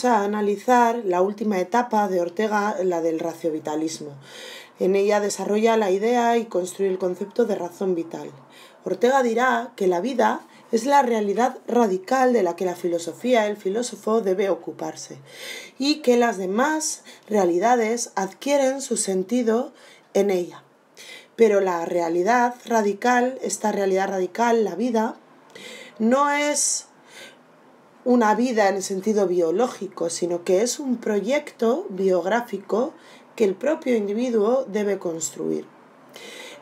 Vamos a analizar la última etapa de Ortega, la del raciovitalismo. En ella desarrolla la idea y construye el concepto de razón vital. Ortega dirá que la vida es la realidad radical de la que la filosofía, el filósofo, debe ocuparse, y que las demás realidades adquieren su sentido en ella. Pero la realidad radical, esta realidad radical, la vida, no es una vida en el sentido biológico, sino que es un proyecto biográfico que el propio individuo debe construir.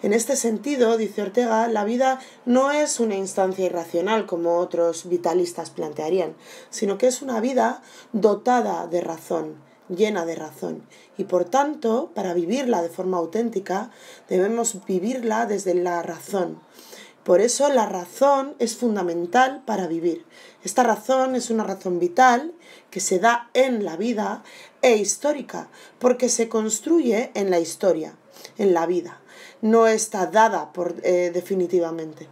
En este sentido, dice Ortega, la vida no es una instancia irracional como otros vitalistas plantearían, sino que es una vida dotada de razón, llena de razón. Y por tanto, para vivirla de forma auténtica, debemos vivirla desde la razón. Por eso la razón es fundamental para vivir. Esta razón es una razón vital que se da en la vida e histórica, porque se construye en la historia, en la vida. No está dada definitivamente.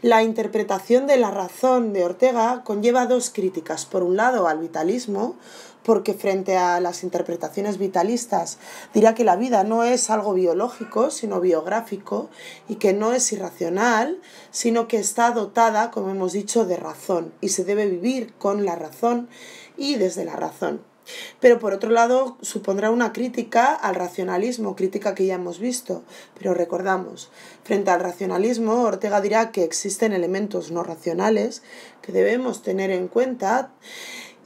La interpretación de la razón de Ortega conlleva dos críticas. Por un lado, al vitalismo, porque frente a las interpretaciones vitalistas dirá que la vida no es algo biológico, sino biográfico, y que no es irracional, sino que está dotada, como hemos dicho, de razón, y se debe vivir con la razón y desde la razón. Pero por otro lado supondrá una crítica al racionalismo, crítica que ya hemos visto, pero recordamos, frente al racionalismo Ortega dirá que existen elementos no racionales que debemos tener en cuenta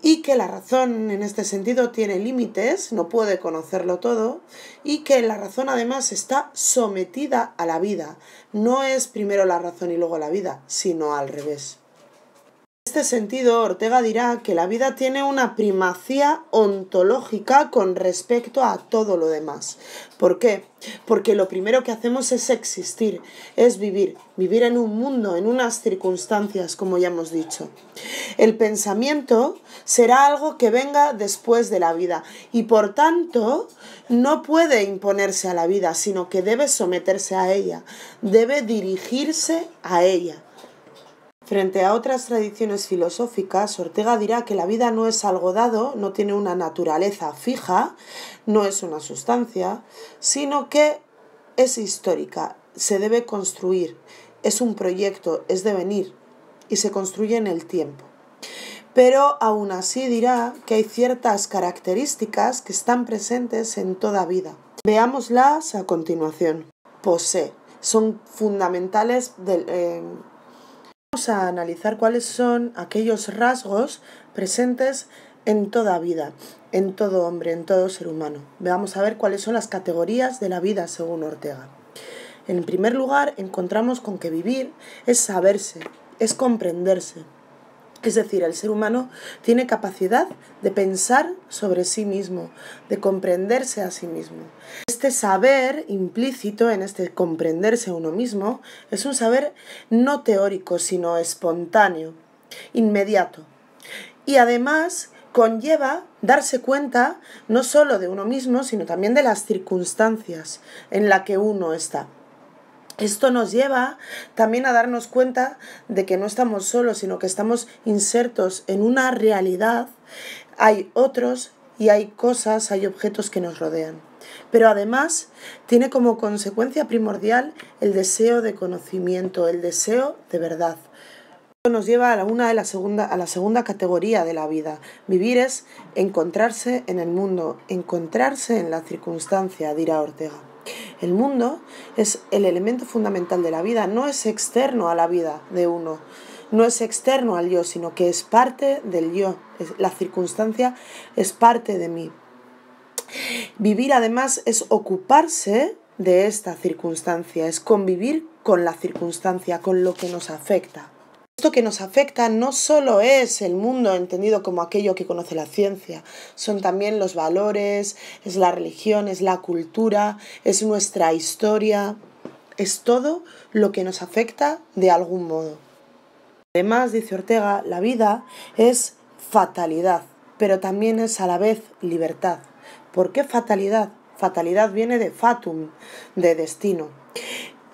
y que la razón en este sentido tiene límites, no puede conocerlo todo, y que la razón además está sometida a la vida. No es primero la razón y luego la vida, sino al revés. En este sentido, Ortega dirá que la vida tiene una primacía ontológica con respecto a todo lo demás. ¿Por qué? Porque lo primero que hacemos es existir, es vivir en un mundo, en unas circunstancias, como ya hemos dicho. El pensamiento será algo que venga después de la vida y por tanto no puede imponerse a la vida, sino que debe someterse a ella, debe dirigirse a ella. Frente a otras tradiciones filosóficas, Ortega dirá que la vida no es algo dado, no tiene una naturaleza fija, no es una sustancia, sino que es histórica, se debe construir, es un proyecto, es devenir y se construye en el tiempo. Pero aún así dirá que hay ciertas características que están presentes en toda vida. Veámoslas a continuación. Posee, son fundamentales Vamos a analizar cuáles son aquellos rasgos presentes en toda vida, en todo hombre, en todo ser humano. Vamos a ver cuáles son las categorías de la vida según Ortega. En primer lugar, encontramos con que vivir es saberse, es comprenderse. Es decir, el ser humano tiene capacidad de pensar sobre sí mismo, de comprenderse a sí mismo. Este saber implícito en este comprenderse a uno mismo es un saber no teórico, sino espontáneo, inmediato. Y además conlleva darse cuenta no solo de uno mismo, sino también de las circunstancias en las que uno está. Esto nos lleva también a darnos cuenta de que no estamos solos, sino que estamos insertos en una realidad. Hay otros y hay cosas, hay objetos que nos rodean. Pero además tiene como consecuencia primordial el deseo de conocimiento, el deseo de verdad. Esto nos lleva a la segunda categoría de la vida. Vivir es encontrarse en el mundo, encontrarse en la circunstancia, dirá Ortega. El mundo es el elemento fundamental de la vida, no es externo a la vida de uno, no es externo al yo, sino que es parte del yo. La circunstancia es parte de mí. Vivir además es ocuparse de esta circunstancia, es convivir con la circunstancia, con lo que nos afecta. Esto que nos afecta no solo es el mundo entendido como aquello que conoce la ciencia, son también los valores, es la religión, es la cultura, es nuestra historia, es todo lo que nos afecta de algún modo. Además, dice Ortega, la vida es fatalidad, pero también es a la vez libertad. ¿Por qué fatalidad? Fatalidad viene de fatum, de destino.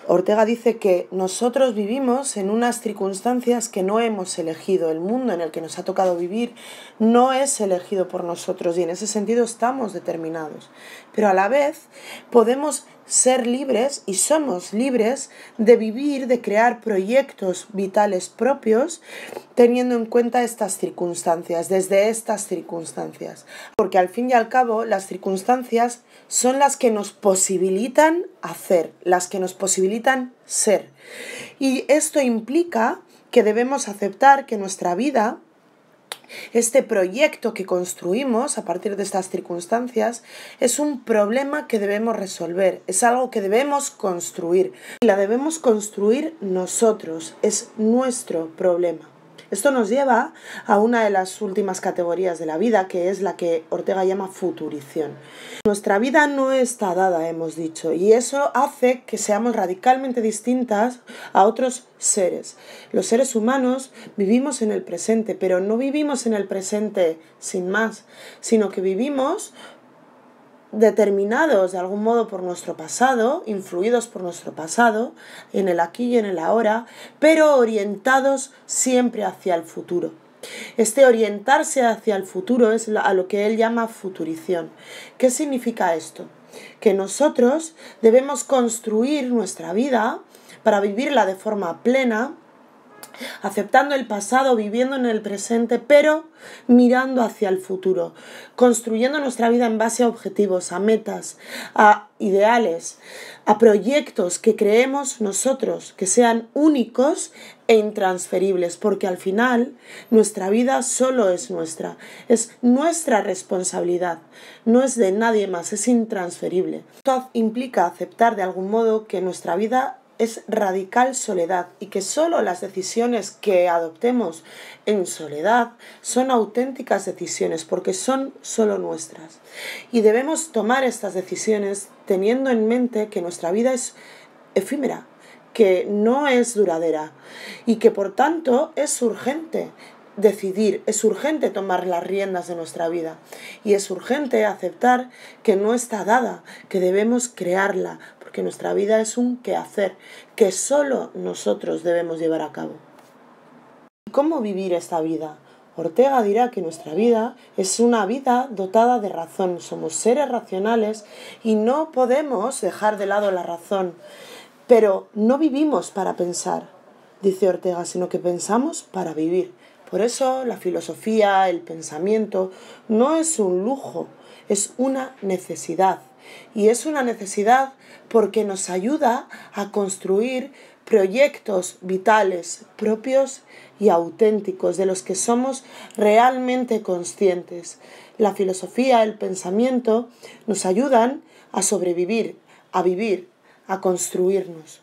Ortega dice que nosotros vivimos en unas circunstancias que no hemos elegido. El mundo en el que nos ha tocado vivir no es elegido por nosotros y en ese sentido estamos determinados. Pero a la vez podemos ser libres y somos libres de vivir, de crear proyectos vitales propios teniendo en cuenta estas circunstancias, desde estas circunstancias. Porque al fin y al cabo las circunstancias son las que nos posibilitan hacer, las que nos posibilitan ser. Y esto implica que debemos aceptar que nuestra vida, este proyecto que construimos a partir de estas circunstancias, es un problema que debemos resolver, es algo que debemos construir. Y la debemos construir nosotros, es nuestro problema. Esto nos lleva a una de las últimas categorías de la vida, que es la que Ortega llama futurición. Nuestra vida no está dada, hemos dicho, y eso hace que seamos radicalmente distintas a otros seres. Los seres humanos vivimos en el presente, pero no vivimos en el presente sin más, sino que vivimos determinados de algún modo por nuestro pasado, influidos por nuestro pasado, en el aquí y en el ahora, pero orientados siempre hacia el futuro. Este orientarse hacia el futuro es a lo que él llama futurición. ¿Qué significa esto? Que nosotros debemos construir nuestra vida para vivirla de forma plena, aceptando el pasado, viviendo en el presente, pero mirando hacia el futuro, construyendo nuestra vida en base a objetivos, a metas, a ideales, a proyectos que creemos nosotros, que sean únicos e intransferibles, porque al final nuestra vida solo es nuestra responsabilidad, no es de nadie más, es intransferible. Esto implica aceptar de algún modo que nuestra vida es radical soledad y que solo las decisiones que adoptemos en soledad son auténticas decisiones porque son solo nuestras. Y debemos tomar estas decisiones teniendo en mente que nuestra vida es efímera, que no es duradera y que por tanto es urgente decidir, es urgente tomar las riendas de nuestra vida y es urgente aceptar que no está dada, que debemos crearla, porque nuestra vida es un quehacer que solo nosotros debemos llevar a cabo. ¿Cómo vivir esta vida? Ortega dirá que nuestra vida es una vida dotada de razón, somos seres racionales y no podemos dejar de lado la razón, pero no vivimos para pensar, dice Ortega, sino que pensamos para vivir. Por eso la filosofía, el pensamiento, no es un lujo, es una necesidad. Y es una necesidad porque nos ayuda a construir proyectos vitales propios y auténticos de los que somos realmente conscientes. La filosofía, el pensamiento nos ayudan a sobrevivir, a vivir, a construirnos.